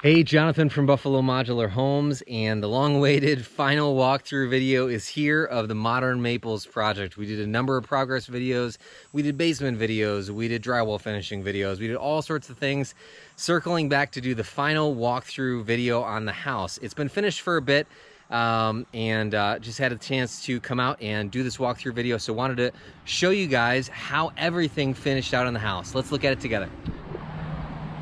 Hey, Jonathan from Buffalo Modular Homes, and the long-awaited final walkthrough video is here of the Modern Maples project. We did a number of progress videos, we did basement videos, we did drywall finishing videos, we did all sorts of things, circling back to do the final walkthrough video on the house. It's been finished for a bit, and just had a chance to come out and do this walkthrough video, so wanted to show you guys how everything finished out in the house. Let's look at it together.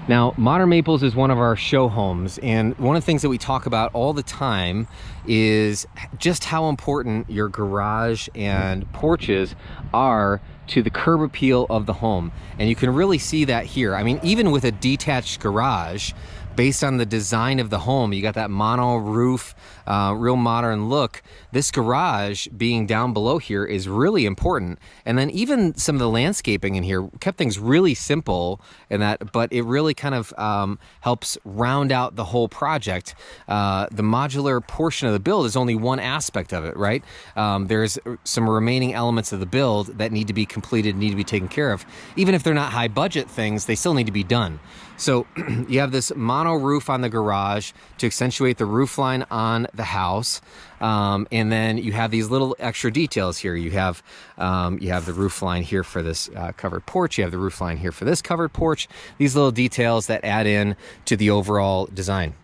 Now, Modern Maples is one of our show homes, and one of the things that we talk about all the time is just how important your garage and porches are to the curb appeal of the home. And you can really see that here. I mean, even with a detached garage, based on the design of the home, you got that mono roof, real modern look. This garage being down below here is really important. And then even some of the landscaping in here kept things really simple in that, but it really kind of helps round out the whole project. The modular portion of the build is only one aspect of it, right? There's some remaining elements of the build that need to be completed, need to be taken care of. Even if they're not high budget things, they still need to be done. So you have this mono roof on the garage to accentuate the roof line on the house. And then you have these little extra details here. You have the roof line here for this covered porch. You have the roof line here for this covered porch. These little details that add in to the overall design.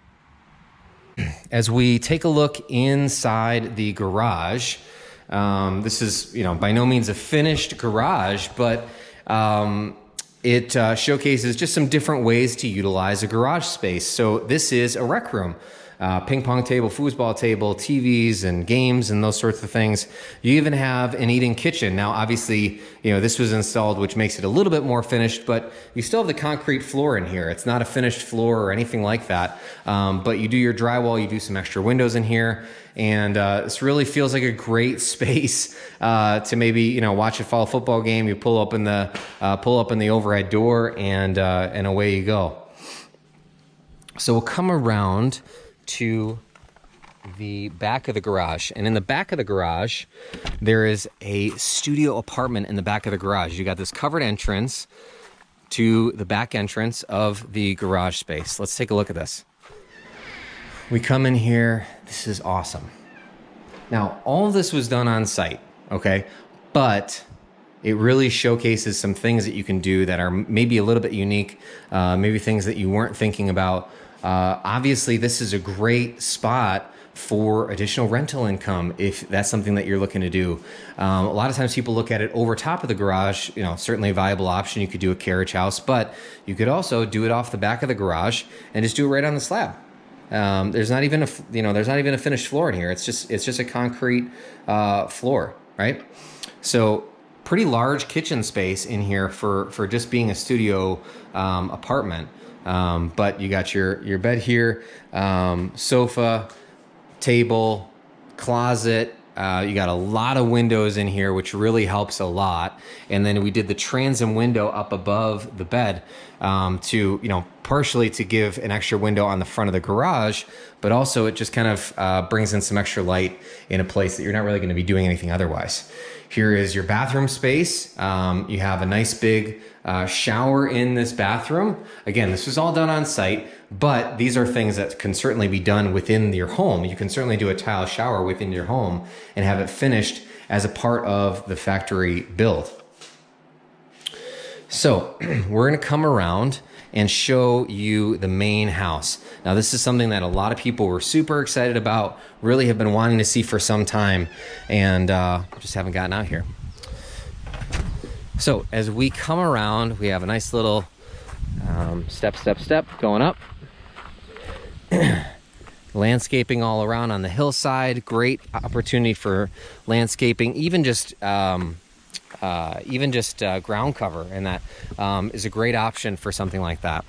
As we take a look inside the garage, this is, by no means a finished garage, but it showcases just some different ways to utilize a garage space. So this is a rec room. Ping pong table, foosball table, TVs and games and those sorts of things. You even have an eating kitchen. Now, obviously, this was installed, which makes it a little bit more finished, but you still have the concrete floor in here. It's not a finished floor or anything like that. But you do your drywall, you do some extra windows in here. And this really feels like a great space to maybe watch a fall football game. You pull open the overhead door, and away you go. So we'll come around to the back of the garage, and in the back of the garage there is a studio apartment in the back of the garage. You got this covered entrance to the back entrance of the garage space. Let's take a look at this. We come in here. This is awesome. Now, all of this was done on site, okay? But it really showcases some things that you can do that are maybe a little bit unique, maybe things that you weren't thinking about. Obviously, this is a great spot for additional rental income if that's something that you're looking to do. A lot of times people look at it over top of the garage, certainly a viable option. You could do a carriage house, but you could also do it off the back of the garage and just do it right on the slab. There's not even a finished floor in here. It's just a concrete floor, right? So pretty large kitchen space in here for just being a studio apartment. But you got your bed here, sofa, table, closet. You got a lot of windows in here, which really helps a lot. And then we did the transom window up above the bed to, partially to give an extra window on the front of the garage, but also it just kind of brings in some extra light in a place that you're not really going to be doing anything otherwise. Here is your bathroom space. You have a nice big shower in this bathroom. Again, this was all done on site, but these are things that can certainly be done within your home. You can certainly do a tile shower within your home and have it finished as a part of the factory build. So we're going to come around and show you the main house. Now, this is something that a lot of people were super excited about, really have been wanting to see for some time, and just haven't gotten out here. So as we come around, we have a nice little step going up. Landscaping all around on the hillside. Great opportunity for landscaping, even just ground cover, and that is a great option for something like that.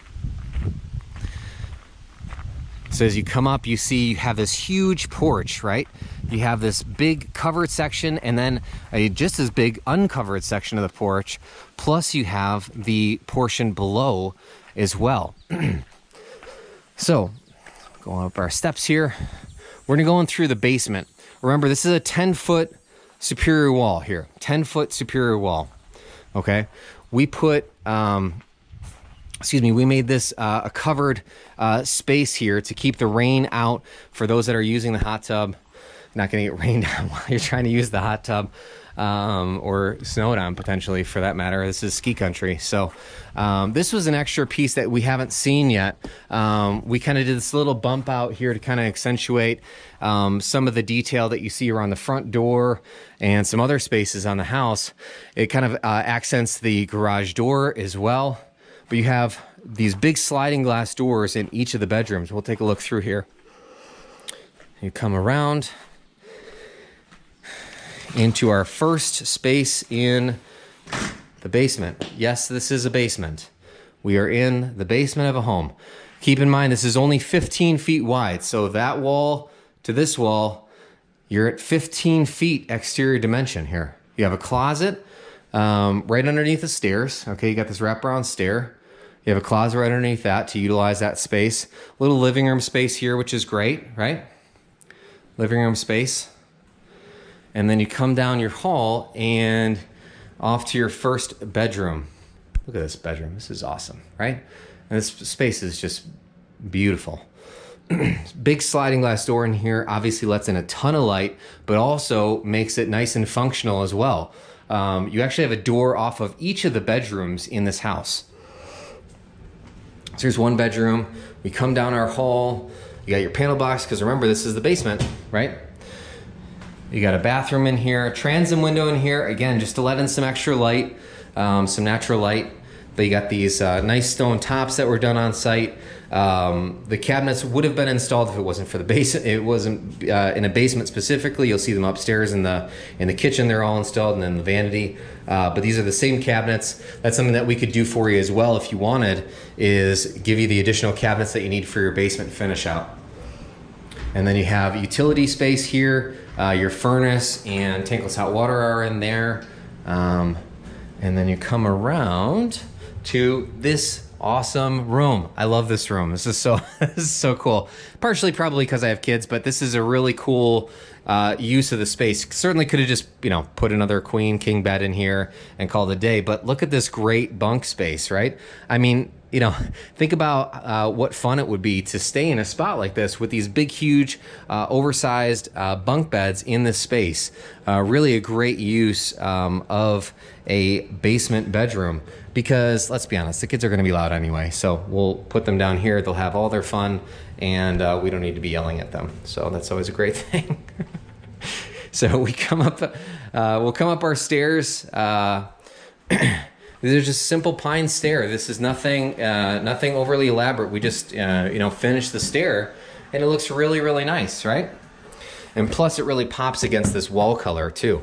So as you come up, you see you have this huge porch, right? You have this big covered section and then a just as big uncovered section of the porch, plus you have the portion below as well. So going up our steps here, we're gonna go in through the basement. Remember, this is a 10-foot superior wall here, 10-foot superior wall, okay? We put excuse me, we made this a covered space here to keep the rain out for those that are using the hot tub. Not going to get rained on while you're trying to use the hot tub, or snowed on potentially for that matter. This is ski country. So this was an extra piece that we haven't seen yet. We kind of did this little bump out here to kind of accentuate some of the detail that you see around the front door and some other spaces on the house. It kind of accents the garage door as well. But you have these big sliding glass doors in each of the bedrooms. We'll take a look through here. You come around into our first space in the basement. Yes, this is a basement. We are in the basement of a home. Keep in mind, this is only 15 feet wide. So that wall to this wall, you're at 15 feet exterior dimension here. You have a closet right underneath the stairs. Okay, you got this wraparound stair. You have a closet right underneath that to utilize that space. Little living room space here, which is great, right? Living room space. And then you come down your hall and off to your first bedroom. Look at this bedroom. This is awesome, right? And this space is just beautiful. Big sliding glass door in here obviously lets in a ton of light, but also makes it nice and functional as well. You actually have a door off of each of the bedrooms in this house. So here's one bedroom. We come down our hall. You got your panel box, because remember, this is the basement, right? You got a bathroom in here, transom window in here, again, just to let in some extra light, some natural light. But you got these nice stone tops that were done on site. The cabinets would have been installed if it wasn't for the basement. It wasn't in a basement specifically. You'll see them upstairs in the kitchen. They're all installed, and then the vanity. But these are the same cabinets. That's something that we could do for you as well if you wanted, is give you the additional cabinets that you need for your basement finish out. And then you have utility space here. Your furnace and tankless hot water are in there. And then you come around to this awesome room. I love this room. This is so cool. Partially probably because I have kids, but this is a really cool use of the space. Certainly could have just, put another queen king bed in here and called it a day, but look at this great bunk space, right? I mean, think about what fun it would be to stay in a spot like this with these big, huge, oversized bunk beds in this space. Really a great use of a basement bedroom, because let's be honest, the kids are going to be loud anyway. So we'll put them down here. They'll have all their fun, and we don't need to be yelling at them. So that's always a great thing. So we come up, we'll come up our stairs. These are just simple pine stair. This is nothing overly elaborate. We just, finish the stair, and it looks really, really nice, right? And plus, it really pops against this wall color too.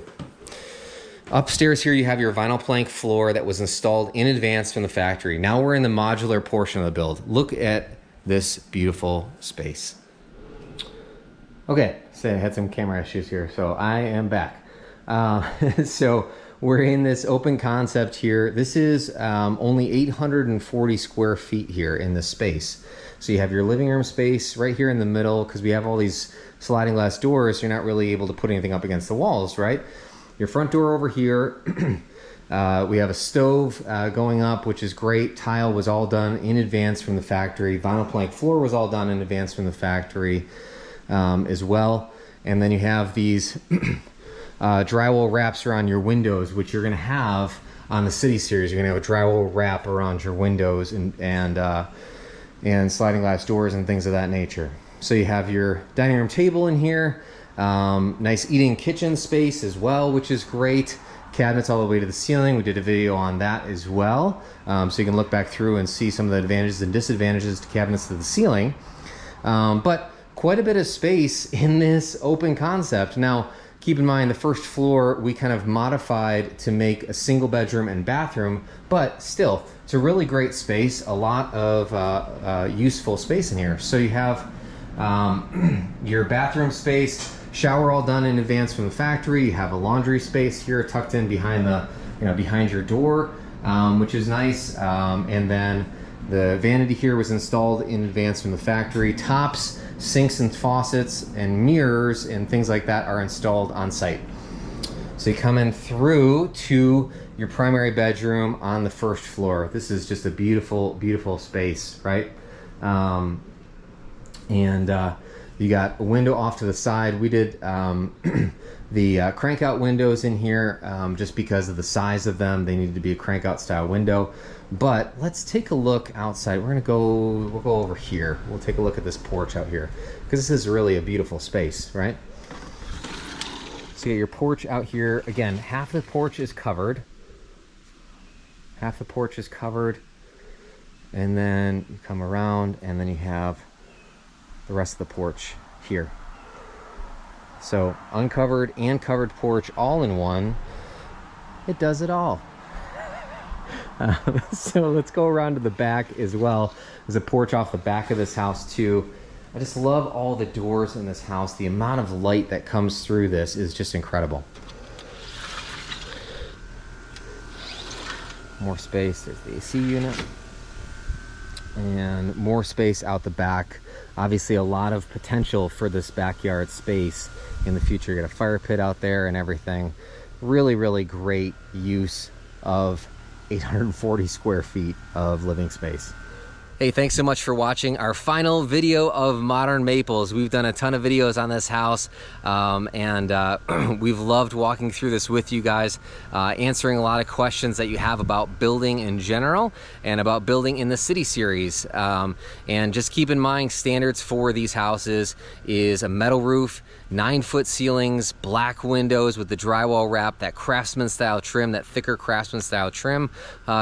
Upstairs here, you have your vinyl plank floor that was installed in advance from the factory. Now we're in the modular portion of the build. Look at this beautiful space. Okay, so I had some camera issues here, so I am back. So we're in this open concept here. This is only 840 square feet here in this space. So you have your living room space right here in the middle, because we have all these sliding glass doors. So you're not really able to put anything up against the walls, right? Your front door over here. We have a stove going up, which is great. Tile was all done in advance from the factory. Vinyl plank floor was all done in advance from the factory as well. And then you have these drywall wraps around your windows, which you're going to have on the City Series. You're going to have a drywall wrap around your windows and sliding glass doors and things of that nature. So you have your dining room table in here. Nice eating kitchen space as well, which is great. Cabinets all the way to the ceiling. We did a video on that as well. So you can look back through and see some of the advantages and disadvantages to cabinets to the ceiling. But quite a bit of space in this open concept. Now, keep in mind, the first floor we kind of modified to make a single bedroom and bathroom, but still, it's a really great space. A lot of useful space in here. So you have your bathroom space, shower all done in advance from the factory. You have a laundry space here tucked in behind the, behind your door, which is nice. And then the vanity here was installed in advance from the factory. Tops, sinks and faucets and mirrors and things like that are installed on site. So So you come in through to your primary bedroom on the first floor. This is just a beautiful, beautiful space, right? You got a window off to the side. We did the crank out windows in here just because of the size of them. They needed to be a crank out style window. But let's take a look outside. We'll go over here. We'll take a look at this porch out here, because this is really a beautiful space, right? So you get your porch out here. Again, half the porch is covered. Half the porch is covered. And then you come around and then you have the rest of the porch here. So uncovered and covered porch all in one. It does it all. So let's go around to the back as well. There's a porch off the back of this house too. I just love all the doors in this house. The amount of light that comes through this is just incredible. More space. There's the AC unit. And more space out the back. Obviously a lot of potential for this backyard space in the future. You got a fire pit out there and everything. Really, really great use of 840 square feet of living space. Hey, thanks so much for watching our final video of Modern Maples. We've done a ton of videos on this house, and we've loved walking through this with you guys, answering a lot of questions that you have about building in general and about building in the city series. And just keep in mind, standards for these houses is a metal roof, 9-foot ceilings, black windows with the drywall wrap, that craftsman style trim, that thicker craftsman style trim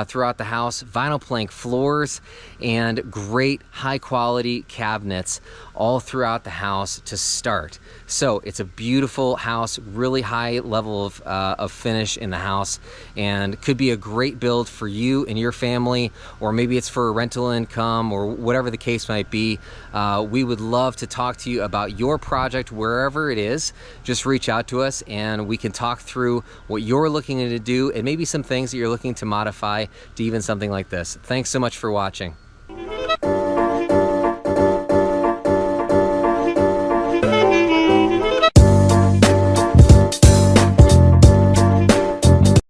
throughout the house, vinyl plank floors, and great high quality cabinets all throughout the house to start. So it's a beautiful house, really high level of finish in the house, and could be a great build for you and your family, or maybe it's for a rental income or whatever the case might be. We would love to talk to you about your project wherever it is. Just reach out to us and we can talk through what you're looking to do and maybe some things that you're looking to modify to even something like this. Thanks so much for watching.